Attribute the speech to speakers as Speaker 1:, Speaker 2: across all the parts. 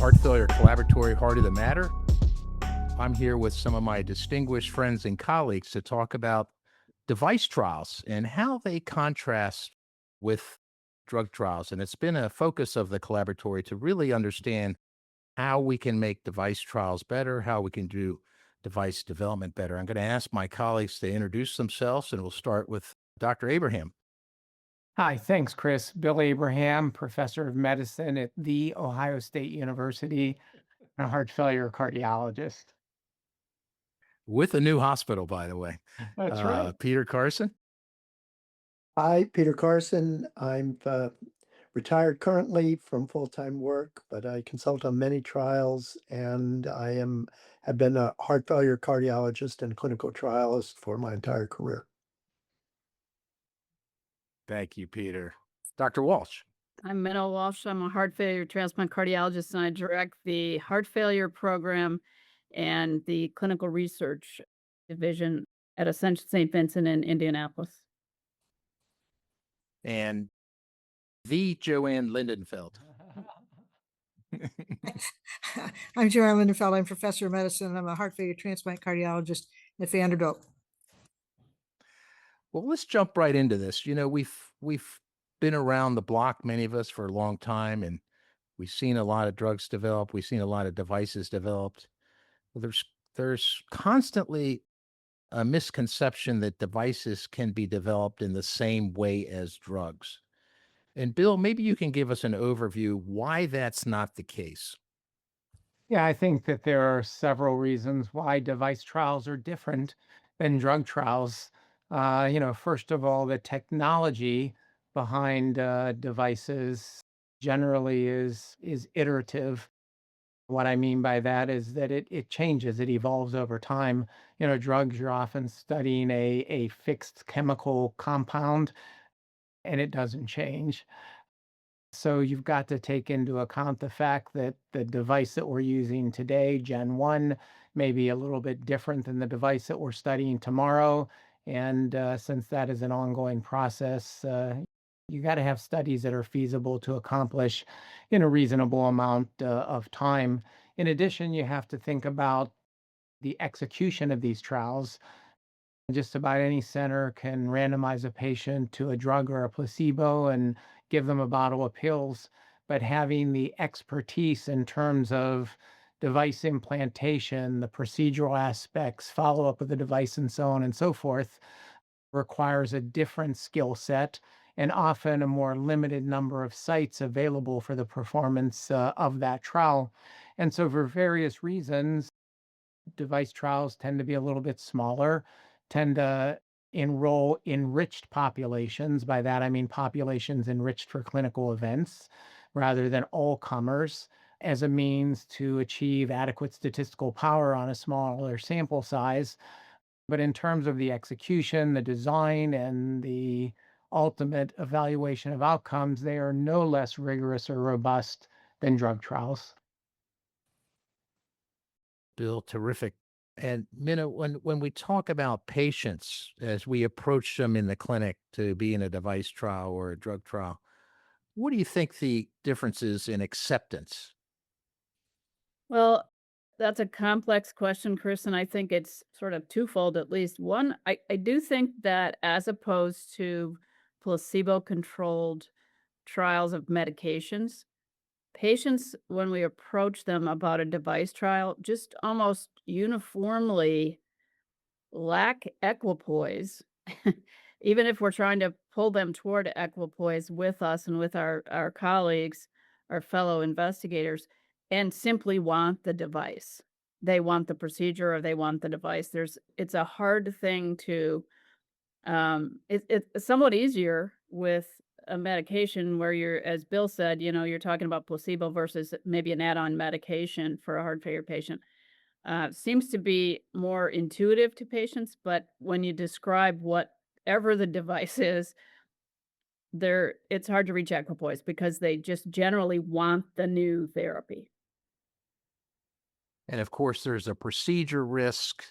Speaker 1: Heart Failure Collaboratory Heart of the Matter. I'm here with some of my distinguished friends and colleagues to talk about device trials and how they contrast with drug trials. And it's been a focus of the collaboratory to really understand how we can make device trials better, how we can do device development better. I'm going to ask my colleagues to introduce themselves, and we'll start with Dr. Abraham.
Speaker 2: Hi, thanks, Chris. Bill Abraham, professor of medicine at The Ohio State University, and a heart failure cardiologist.
Speaker 1: With a new hospital, by the way.
Speaker 2: That's right.
Speaker 1: Peter Carson.
Speaker 3: Hi, Peter Carson. I'm retired currently from full-time work, but I consult on many trials, and have been a heart failure cardiologist and clinical trialist for my entire career.
Speaker 1: Thank you, Peter. Dr. Walsh.
Speaker 4: I'm Minna Walsh. I'm a heart failure transplant cardiologist, and I direct the heart failure program and the clinical research division at Ascension St. Vincent in Indianapolis.
Speaker 1: And the Joanne Lindenfeld.
Speaker 5: I'm Joanne Lindenfeld. I'm professor of medicine. I'm a heart failure transplant cardiologist at Vanderbilt.
Speaker 1: Well, let's jump right into this. We've been around the block, many of us, for a long time, and we've seen a lot of drugs develop. We've seen a lot of devices developed. Well, there's constantly a misconception that devices can be developed in the same way as drugs. And Bill, maybe you can give us an overview why that's not the case.
Speaker 2: Yeah, I think that there are several reasons why device trials are different than drug trials. First of all, the technology behind devices generally is iterative. What I mean by that is that it changes, it evolves over time. Drugs, you're often studying a fixed chemical compound, and it doesn't change. So you've got to take into account the fact that the device that we're using today, Gen 1, may be a little bit different than the device that we're studying tomorrow. And since that is an ongoing process, you got to have studies that are feasible to accomplish in a reasonable amount of time. In addition, you have to think about the execution of these trials. Just about any center can randomize a patient to a drug or a placebo and give them a bottle of pills, but having the expertise in terms of device implantation, the procedural aspects, follow up with the device, and so on and so forth, requires a different skill set and often a more limited number of sites available for the performance of that trial. And so, for various reasons, device trials tend to be a little bit smaller, tend to enroll enriched populations. By that, I mean populations enriched for clinical events rather than all comers, as a means to achieve adequate statistical power on a smaller sample size. But in terms of the execution, the design, and the ultimate evaluation of outcomes, they are no less rigorous or robust than drug trials.
Speaker 1: Bill, terrific. And Minna, when we talk about patients as we approach them in the clinic to be in a device trial or a drug trial, what do you think the difference is in acceptance?
Speaker 4: Well, that's a complex question, Chris, and I think it's sort of twofold at least. One, I do think that as opposed to placebo controlled trials of medications, patients, when we approach them about a device trial, just almost uniformly lack equipoise, even if we're trying to pull them toward equipoise with us and with our colleagues, our fellow investigators, and simply want the device. They want the procedure or they want the device. It's a hard thing to it's somewhat easier with a medication where you're, as Bill said, you're talking about placebo versus maybe an add-on medication for a heart failure patient. Seems to be more intuitive to patients, but when you describe whatever the device is, it's hard to reach equipoise because they just generally want the new therapy.
Speaker 1: And of course, there's a procedure risk.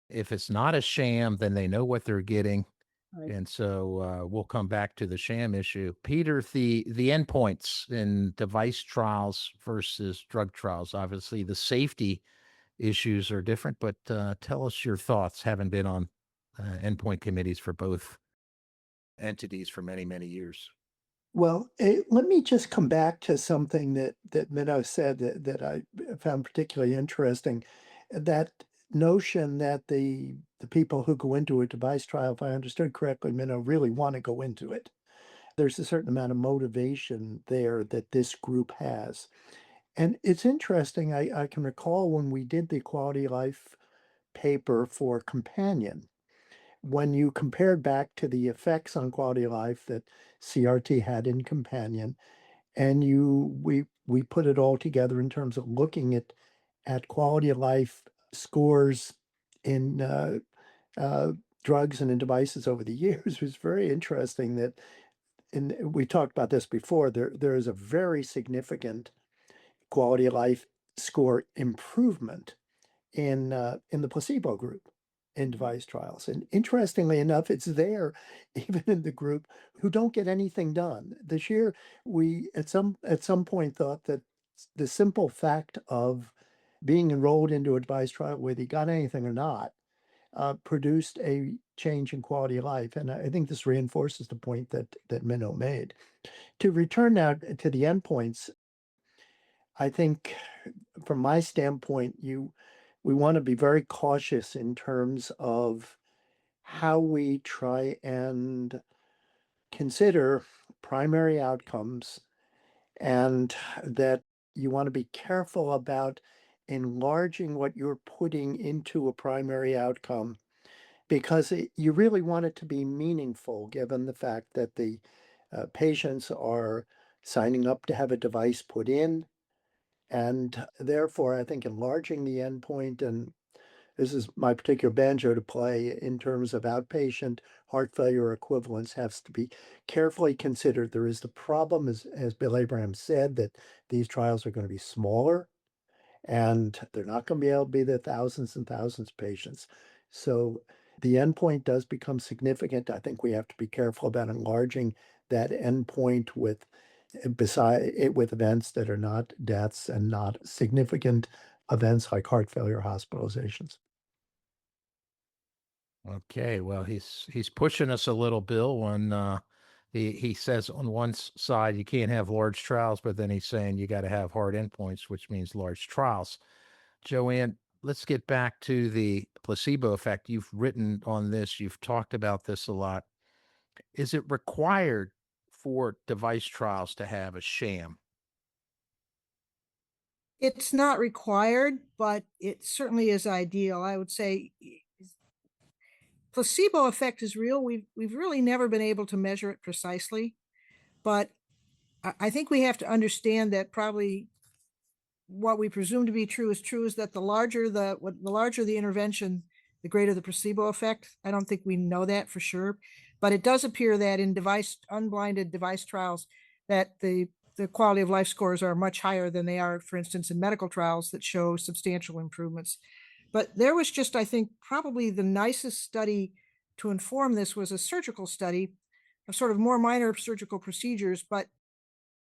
Speaker 1: If it's not a sham, then they know what they're getting.
Speaker 4: Right.
Speaker 1: And so we'll come back to the sham issue. Peter, the endpoints in device trials versus drug trials, obviously the safety issues are different, but tell us your thoughts, having been on endpoint committees for both entities for many, many years.
Speaker 3: Well, let me just come back to something that Minnow said that I found particularly interesting. That notion that the people who go into a device trial, if I understood correctly, Minnow, really want to go into it. There's a certain amount of motivation there that this group has. And it's interesting, I can recall when we did the quality of life paper for Companion, when you compared back to the effects on quality of life that CRT had in Companion, and we put it all together in terms of looking at quality of life scores in uh, drugs and in devices over the years. It was very interesting that, and we talked about this before, there is a very significant quality of life score improvement in the placebo group in device trials. And interestingly enough, it's there even in the group who don't get anything done. This year, we at some point thought that the simple fact of being enrolled into a device trial, whether you got anything or not, produced a change in quality of life. And I think this reinforces the point that Minnow made. To return now to the endpoints, I think from my standpoint, we want to be very cautious in terms of how we try and consider primary outcomes, and that you want to be careful about enlarging what you're putting into a primary outcome because you really want it to be meaningful given the fact that the patients are signing up to have a device put in. And therefore, I think enlarging the endpoint, and this is my particular banjo to play in terms of outpatient heart failure equivalence, has to be carefully considered. There is the problem, as Bill Abraham said, that these trials are going to be smaller and they're not going to be able to be the thousands and thousands of patients. So the endpoint does become significant. I think we have to be careful about enlarging that endpoint with events that are not deaths and not significant events like heart failure hospitalizations.
Speaker 1: Okay, well, he's pushing us a little, Bill, when he says on one side you can't have large trials, but then he's saying you got to have hard endpoints, which means large trials. Joanne, let's get back to the placebo effect. You've written on this, you've talked about this a lot. Is it required for device trials to have a sham?
Speaker 5: It's not required, but it certainly is ideal. I would say placebo effect is real. We've really never been able to measure it precisely, but I think we have to understand that probably what we presume to be true is that the larger the intervention, the greater the placebo effect. I don't think we know that for sure, but it does appear that in unblinded device trials that the quality of life scores are much higher than they are, for instance, in medical trials that show substantial improvements. But there was just, I think, probably the nicest study to inform this was a surgical study of sort of more minor surgical procedures, but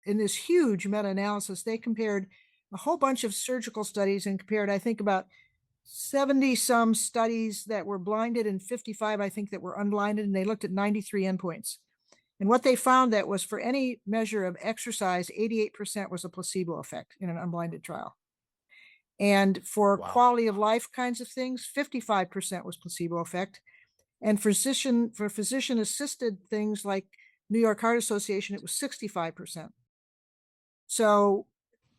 Speaker 5: in this huge meta-analysis, they compared a whole bunch of surgical studies and compared, I think, about 70 some studies that were blinded and 55, I think, that were unblinded, and they looked at 93 endpoints. And what they found that was for any measure of exercise, 88% was a placebo effect in an unblinded trial. And for
Speaker 1: Wow.
Speaker 5: quality of life kinds of things, 55% was placebo effect. And for physician assisted things like New York Heart Association, it was 65%. So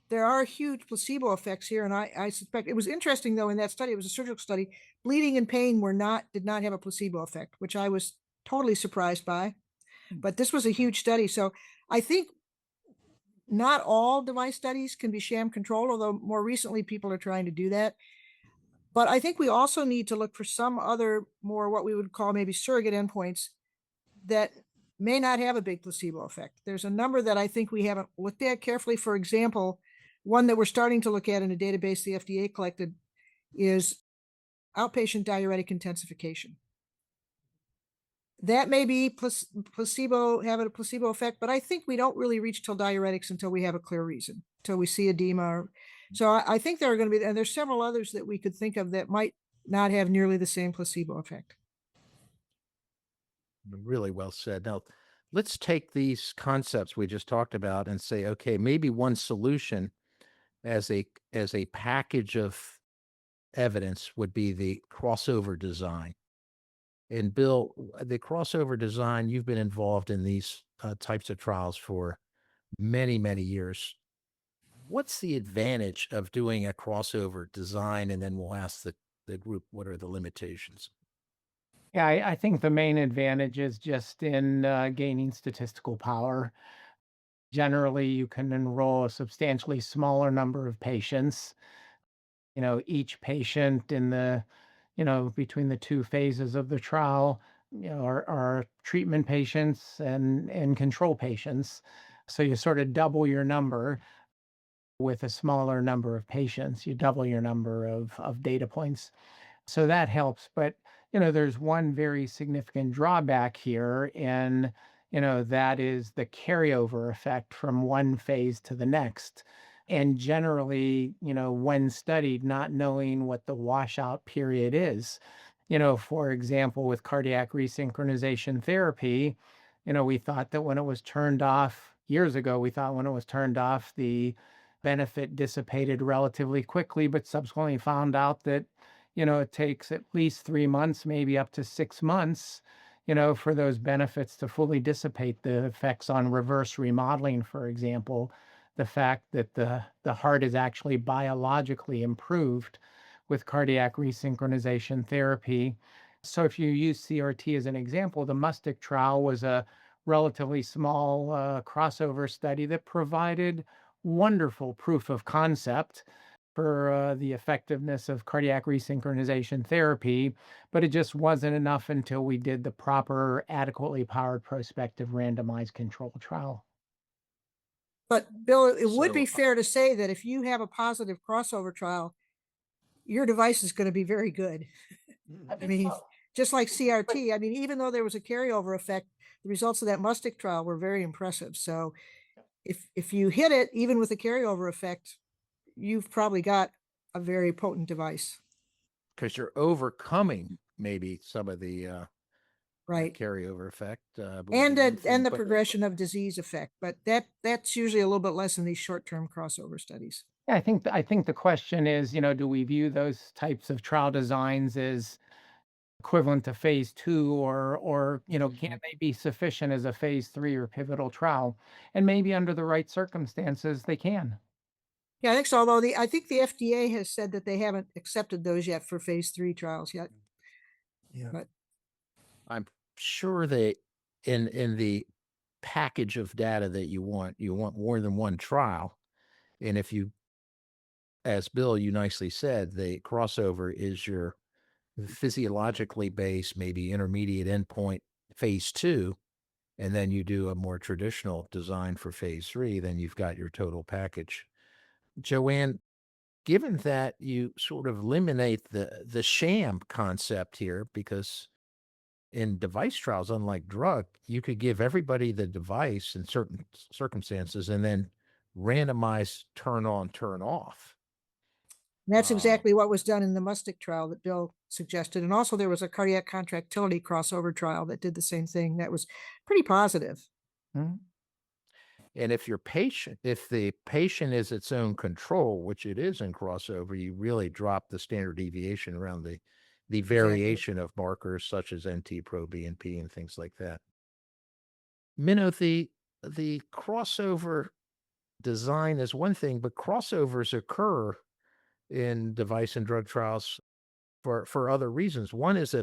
Speaker 5: there are huge placebo effects here. And I suspect it was interesting, though, in that study, it was a surgical study, bleeding and pain did not have a placebo effect, which I was totally surprised by. But this was a huge study. So I think not all device studies can be sham controlled, although more recently people are trying to do that. But I think we also need to look for some other more what we would call maybe surrogate endpoints that may not have a big placebo effect. There's a number that I think we haven't looked at carefully. For example, one that we're starting to look at in a database the FDA collected is outpatient diuretic intensification. that may be placebo, have a placebo effect, but I think we don't really reach till diuretics until we have a clear reason, till we see edema. So I think there are going to be, and there's several others that we could think of that might not have nearly the same placebo effect.
Speaker 1: Really well said. Now, let's take these concepts we just talked about and say, okay, maybe one solution as a package of evidence would be the crossover design. And Bill, the crossover design, you've been involved in these types of trials for many, many years. What's the advantage of doing a crossover design? And then we'll ask the group, what are the limitations?
Speaker 2: Yeah, I think the main advantage is just in gaining statistical power. Generally, you can enroll a substantially smaller number of patients. Each patient in the, between the two phases of the trial, are treatment patients and control patients. So you sort of double your number with a smaller number of patients. You double your number of data points. So that helps. But, there's one very significant drawback here, and, that is the carryover effect from one phase to the next. And generally, when studied, not knowing what the washout period is. For example, with cardiac resynchronization therapy, we thought that when it was turned off years ago, we thought when it was turned off, the benefit dissipated relatively quickly, but subsequently found out that it takes at least 3 months, maybe up to 6 months, for those benefits to fully dissipate. The effects on reverse remodeling, for example, the fact that the heart is actually biologically improved with cardiac resynchronization therapy. So if you use CRT as an example, the MUSTIC trial was a relatively small crossover study that provided wonderful proof of concept for the effectiveness of cardiac resynchronization therapy, but it just wasn't enough until we did the proper, adequately powered prospective randomized control trial.
Speaker 5: But Bill, it would be
Speaker 1: So,
Speaker 5: fair to say that if you have a positive crossover trial, your device is going to be very good. I mean, just like CRT, I mean, even though there was a carryover effect, the results of that MUSTIC trial were very impressive. So if you hit it, even with a carryover effect, you've probably got a very potent device,
Speaker 1: because you're overcoming maybe some of the
Speaker 5: right?
Speaker 1: carryover effect. Would
Speaker 5: And
Speaker 1: be one
Speaker 5: the,
Speaker 1: thing,
Speaker 5: and the
Speaker 1: but
Speaker 5: progression of disease effect, but that's usually a little bit less in these short-term crossover studies.
Speaker 2: Yeah, I think the question is, do we view those types of trial designs as equivalent to phase 2, or can they be sufficient as a phase 3 or pivotal trial? And maybe under the right circumstances, they can.
Speaker 5: Yeah, I think so. Although I think the FDA has said that they haven't accepted those yet for phase 3 trials yet.
Speaker 3: Yeah.
Speaker 5: But
Speaker 1: I'm sure that in the package of data that you want more than one trial. And if you, as Bill, you nicely said, the crossover is your physiologically based, maybe intermediate endpoint phase 2, and then you do a more traditional design for phase 3, then you've got your total package. Joanne, given that you sort of eliminate the sham concept here, because in device trials, unlike drug, you could give everybody the device in certain circumstances and then randomize turn on, turn off.
Speaker 5: that's
Speaker 1: Uh,
Speaker 5: exactly what was done in the MUSTIC trial that Bill suggested. And also there was a cardiac contractility crossover trial that did the same thing. That was pretty positive.
Speaker 2: Hmm?
Speaker 1: And if the patient is its own control, which it is in crossover, you really drop the standard deviation around the variation of markers such as NT-proBNP and things like that. Minnow, the crossover design is one thing, but crossovers occur in device and drug trials for other reasons. One is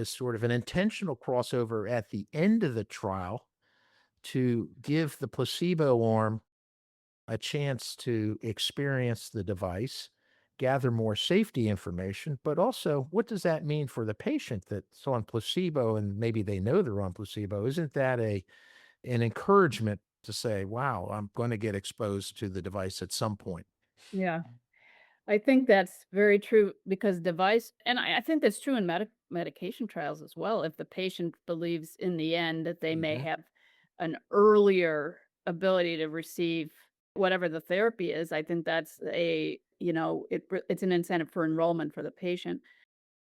Speaker 1: sort of an intentional crossover at the end of the trial to give the placebo arm a chance to experience the device, gather more safety information, but also what does that mean for the patient that's on placebo and maybe they know they're on placebo? Isn't that an encouragement to say, wow, I'm going to get exposed to the device at some point?
Speaker 4: Yeah. I think that's very true because device, and I think that's true in medication trials as well. If the patient believes in the end that they may
Speaker 1: Mhm.
Speaker 4: have an earlier ability to receive whatever the therapy is, I think that's it's an incentive for enrollment for the patient.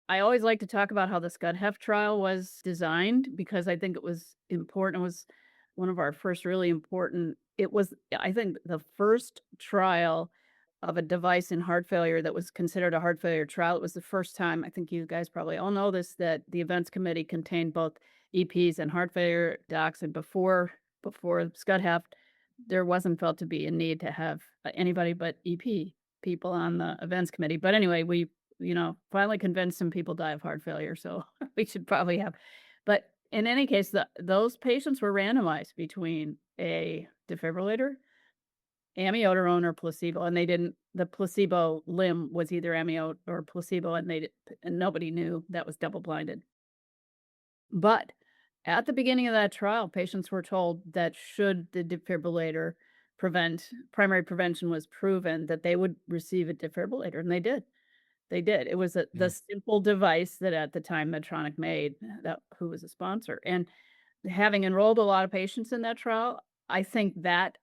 Speaker 4: I always like to talk about how the Scud Heft trial was designed because I think it was important. It was one of our first really important. It was, I think, the first trial of a device in heart failure that was considered a heart failure trial. It was the first time, I think you guys probably all know this, that the events committee contained both EPs and heart failure docs. And before Scud Heft, there wasn't felt to be a need to have anybody but EP people on the events committee. But anyway, we finally convinced some people die of heart failure, so we should probably have. But in any case, those patients were randomized between a defibrillator, amiodarone, or placebo, and they didn't. The placebo limb was either amio or placebo, and nobody knew. That was double blinded. But at the beginning of that trial, patients were told that should the defibrillator primary prevention was proven, that they would receive a defibrillator, and they did. They did. It was the
Speaker 1: Mm.
Speaker 4: simple device that at the time Medtronic made, who was a sponsor. And having enrolled a lot of patients in that trial, I think that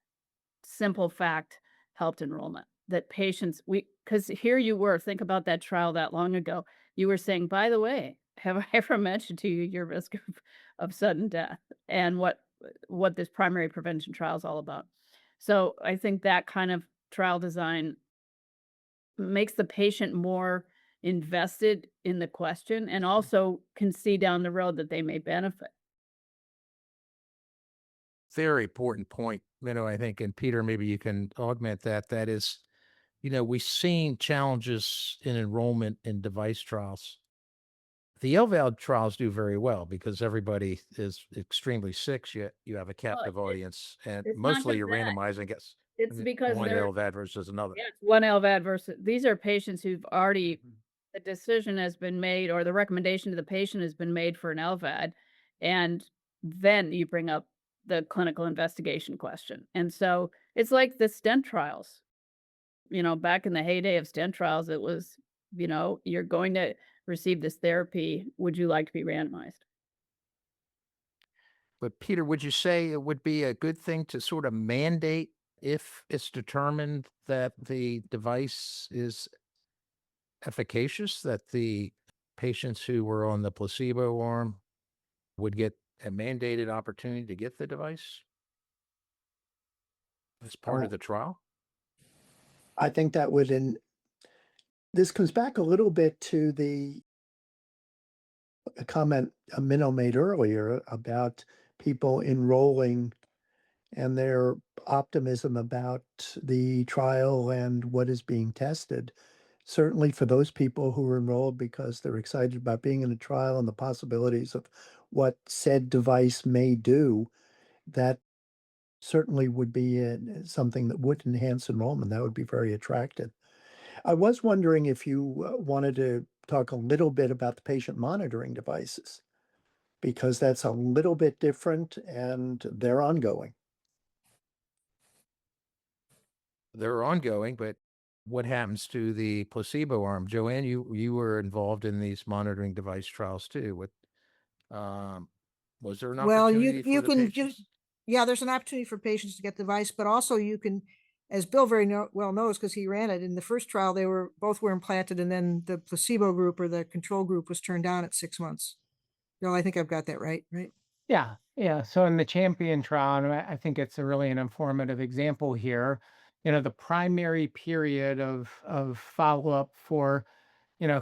Speaker 4: simple fact helped enrollment. That patients, because here you were, think about that trial that long ago. You were saying, by the way, have I ever mentioned to you your risk of sudden death and what this primary prevention trial is all about? So I think that kind of trial design makes the patient more invested in the question and also can see down the road that they may benefit.
Speaker 1: Very important point, I think, and Peter, maybe you can augment that. That is, we've seen challenges in enrollment in device trials. The LVAD trials do very well because everybody is extremely sick. You have a
Speaker 4: Well,
Speaker 1: captive audience, and
Speaker 4: it's not
Speaker 1: mostly
Speaker 4: just
Speaker 1: you're
Speaker 4: that.
Speaker 1: randomizing, guess,
Speaker 4: It's because
Speaker 1: one LVAD versus another.
Speaker 4: yeah, it's one LVAD versus these are patients who've already
Speaker 1: Mhm.
Speaker 4: the decision has been made or the recommendation to the patient has been made for an LVAD, and then you bring up the clinical investigation question. And so it's like the stent trials. Back in the heyday of stent trials, it was, you're going to receive this therapy. Would you like to be randomized?
Speaker 1: But Peter, would you say it would be a good thing to sort of mandate if it's determined that the device is efficacious, that the patients who were on the placebo arm would get a mandated opportunity to get the device as part of
Speaker 3: Oh,
Speaker 1: the trial?
Speaker 3: I think that would this comes back a little bit to the a comment a Minnow made earlier about people enrolling and their optimism about the trial and what is being tested. Certainly for those people who are enrolled because they're excited about being in a trial and the possibilities of what said device may do, that certainly would be something that would enhance enrollment. That would be very attractive. I was wondering if you wanted to talk a little bit about the patient monitoring devices, because that's a little bit different and they're ongoing.
Speaker 1: They're ongoing, but what happens to the placebo arm? Joanne, you were involved in these monitoring device trials too. Um, was there an
Speaker 5: Well,
Speaker 1: opportunity
Speaker 5: you
Speaker 1: for the
Speaker 5: can just,
Speaker 1: patients?
Speaker 5: yeah, there's an opportunity for patients to get the device, but also you can, as Bill very well knows, because he ran it, in the first trial, both were implanted and then the placebo group or the control group was turned down at 6 months. Bill, I think I've got that right?
Speaker 2: Yeah, yeah. So in the Champion trial, and I think it's a really an informative example here. The primary period of follow up for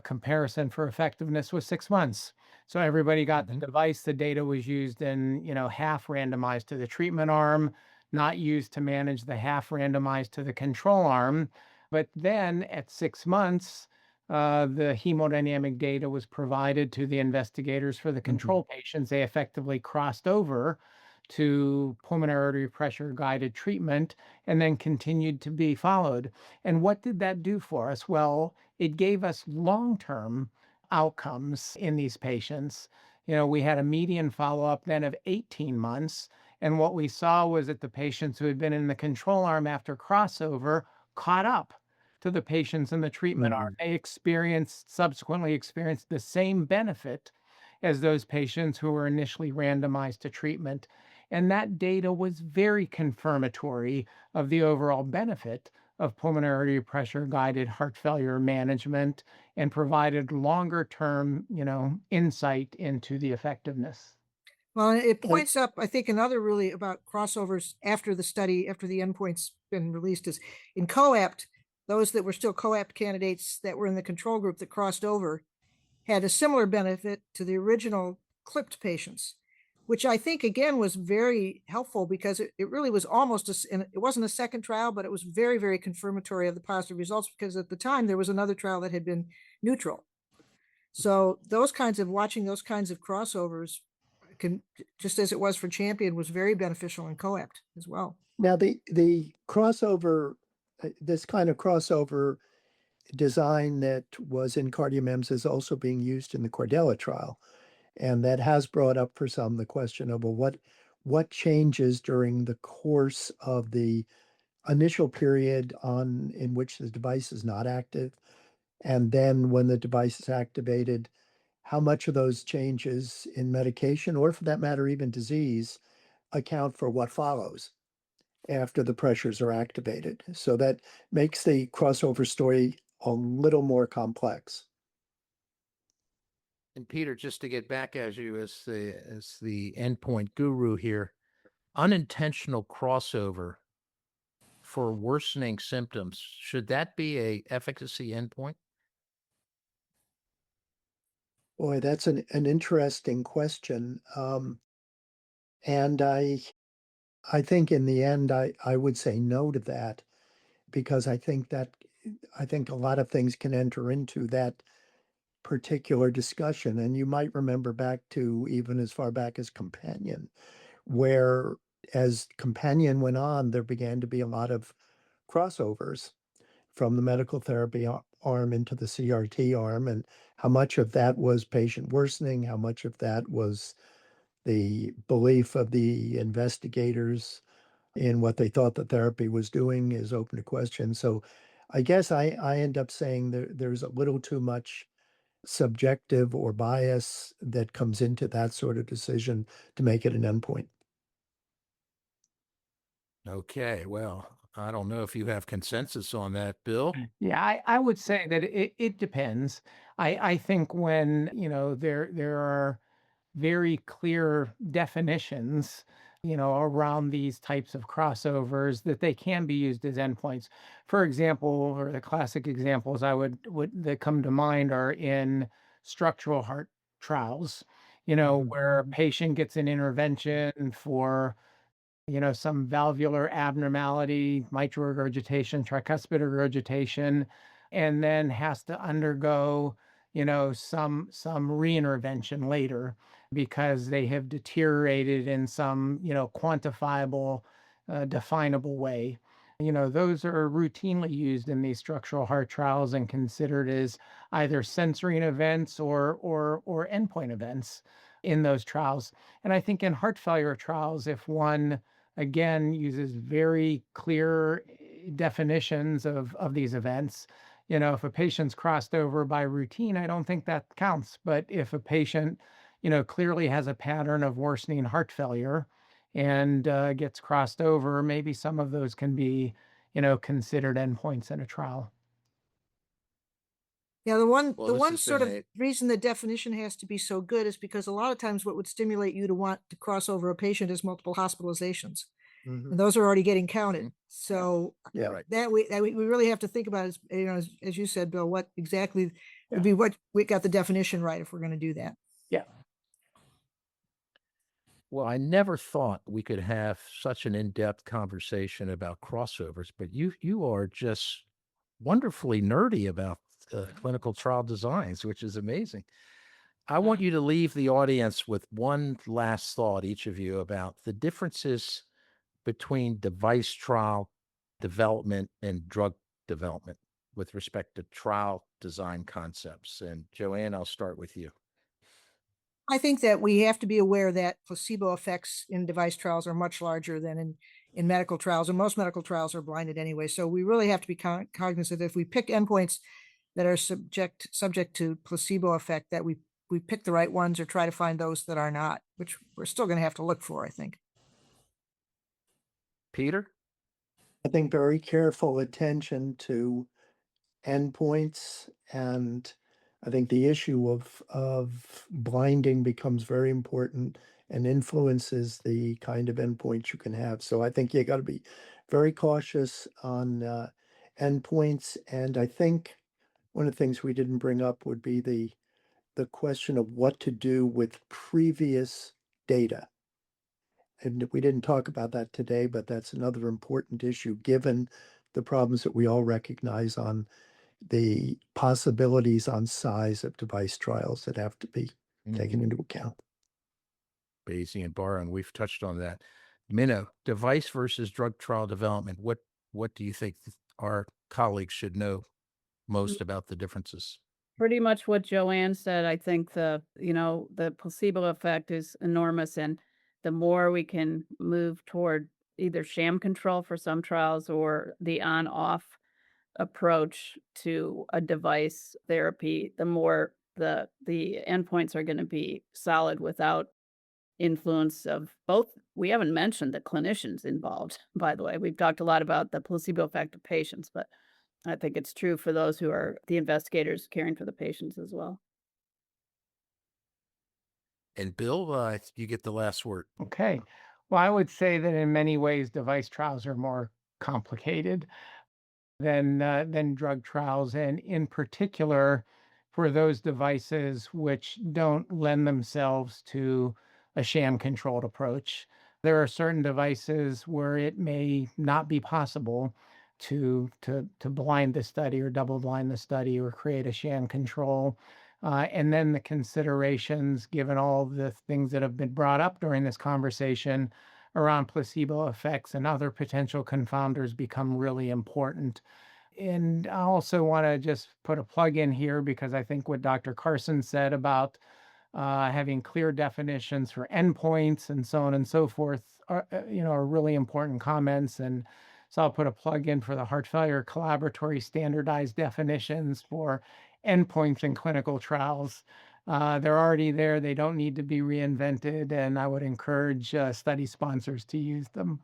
Speaker 2: comparison for effectiveness was 6 months. So everybody got the
Speaker 1: Mhm.
Speaker 2: device. The data was used in half randomized to the treatment arm, not used to manage the half randomized to the control arm. But then at 6 months, the hemodynamic data was provided to the investigators for the control patients. They effectively crossed over to pulmonary artery pressure guided treatment and then continued to be followed. And what did that do for us? Well, it gave us long term outcomes in these patients. We had a median follow up then of 18 months. And what we saw was that the patients who had been in the control arm after crossover caught up to the patients in the treatment arm. They subsequently experienced the same benefit as those patients who were initially randomized to treatment. And that data was very confirmatory of the overall benefit of pulmonary pressure guided heart failure management and provided longer term, insight into the effectiveness.
Speaker 5: Well, and it
Speaker 3: Uh,
Speaker 5: points up, I think, another really about crossovers after the study, after the endpoint's been released, is in COAPT, those that were still COAPT candidates that were in the control group that crossed over had a similar benefit to the original clipped patients, which I think again was very helpful because it really was almost, and it wasn't a second trial, but it was very, very confirmatory of the positive results because at the time there was another trial that had been neutral. So watching those kinds of crossovers can, just as it was for Champion, was very beneficial in COAPT as well.
Speaker 3: Now, the crossover, this kind of crossover design that was in CardioMEMS is also being used in the Cordella trial. And that has brought up for some the question of, well, what changes during the course of the initial period in which the device is not active, and then when the device is activated, how much of those changes in medication, or for that matter, even disease, account for what follows after the pressures are activated. So that makes the crossover story a little more complex.
Speaker 1: And Peter, just to get back at you as the endpoint guru here, unintentional crossover for worsening symptoms, should that be a efficacy endpoint?
Speaker 3: Boy, that's an interesting question. And I think in the end, I would say no to that, because I think a lot of things can enter into that particular discussion. And you might remember back to even as far back as Companion, where as Companion went on, there began to be a lot of crossovers from the medical therapy arm into the CRT arm, and how much of that was patient worsening, how much of that was the belief of the investigators in what they thought the therapy was doing is open to question. So I guess I end up saying there's a little too much subjective or bias that comes into that sort of decision to make it an endpoint.
Speaker 1: Okay, well, I don't know if you have consensus on that, Bill.
Speaker 2: Yeah, I would say that it depends. I think when, there are very clear definitions, around these types of crossovers, that they can be used as endpoints. For example, or the classic examples that come to mind are in structural heart trials, where a patient gets an intervention for some valvular abnormality, mitral regurgitation, tricuspid regurgitation, and then has to undergo, some reintervention later because they have deteriorated in some, quantifiable, definable way. Those are routinely used in these structural heart trials and considered as either censoring events or endpoint events in those trials. And I think in heart failure trials, if one again uses very clear definitions of these events, if a patient's crossed over by routine, I don't think that counts. But if a patient, clearly has a pattern of worsening heart failure and gets crossed over, maybe some of those can be, considered endpoints in a trial.
Speaker 5: Yeah, the
Speaker 1: Well,
Speaker 5: one
Speaker 1: this has
Speaker 5: sort of
Speaker 1: been
Speaker 5: reason the definition has to be so good is because a lot of times what would stimulate you to want to cross over a patient is multiple hospitalizations.
Speaker 3: Mhm.
Speaker 5: And those are already getting counted.
Speaker 1: Mhm.
Speaker 5: So
Speaker 3: Yeah.
Speaker 1: Right.
Speaker 5: that we really have to think about is, as you said, Bill, what exactly
Speaker 2: Yeah.
Speaker 5: would be what we got the definition right if we're going to do that.
Speaker 2: Yeah.
Speaker 1: Well, I never thought we could have such an in-depth conversation about crossovers, but you are just wonderfully nerdy about clinical trial designs, which is amazing. I want you to leave the audience with one last thought, each of you, about the differences between device trial development and drug development with respect to trial design concepts. And Joanne, I'll start with you.
Speaker 5: I think that we have to be aware that placebo effects in device trials are much larger than in medical trials, and most medical trials are blinded anyway. So we really have to be cognizant if we pick endpoints that are subject to placebo effect, that we pick the right ones or try to find those that are not, which we're still going to have to look for, I think.
Speaker 1: Peter?
Speaker 3: I think very careful attention to endpoints, and I think the issue of blinding becomes very important and influences the kind of endpoints you can have. So I think you got to be very cautious on endpoints, and I think one of the things we didn't bring up would be the question of what to do with previous data. And we didn't talk about that today, but that's another important issue, given the problems that we all recognize on the possibilities on size of device trials that have to be taken into account.
Speaker 1: Bayesian borrowing, we've touched on that. Minna, device versus drug trial development. What do you think our colleagues should know most about the differences?
Speaker 4: Pretty much what Joanne said. I think the placebo effect is enormous, and the more we can move toward either sham control for some trials or the on-off approach to a device therapy, the more the endpoints are going to be solid without influence of both. We haven't mentioned the clinicians involved, by the way. We've talked a lot about the placebo effect of patients, but I think it's true for those who are the investigators caring for the patients as well.
Speaker 1: And Bill, you get the last word.
Speaker 2: Okay. Well, I would say that in many ways, device trials are more complicated than drug trials, and in particular for those devices which don't lend themselves to a sham-controlled approach. There are certain devices where it may not be possible to blind the study or double blind the study or create a sham control. And then the considerations, given all the things that have been brought up during this conversation around placebo effects and other potential confounders, become really important. And I also want to just put a plug in here, because I think what Dr. Carson said about having clear definitions for endpoints and so on and so forth are really important comments. And so I'll put a plug in for the Heart Failure Collaboratory standardized definitions for endpoints in clinical trials. They're already there. They don't need to be reinvented, and I would encourage study sponsors to use them.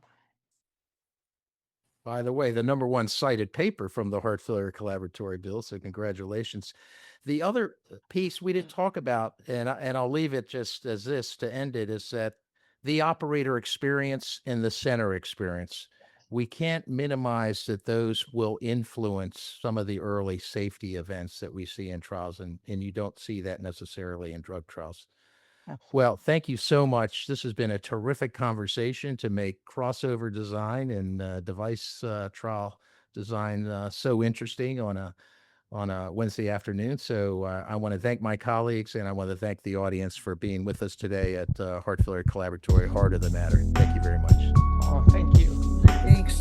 Speaker 1: By the way, the number one cited paper from the Heart Failure Collaboratory, Bill, so congratulations. The other piece we didn't talk about, and I'll leave it just as this to end it, is that the operator experience and the center experience. We can't minimize that those will influence some of the early safety events that we see in trials, and you don't see that necessarily in drug trials. Well, thank you so much. This has been a terrific conversation to make crossover design and device trial design so interesting on a Wednesday afternoon. So I want to thank my colleagues, and I want to thank the audience for being with us today at Heart Failure Collaboratory, Heart of the Matter. Thank you very much.
Speaker 2: Oh, thank you.
Speaker 5: Thanks.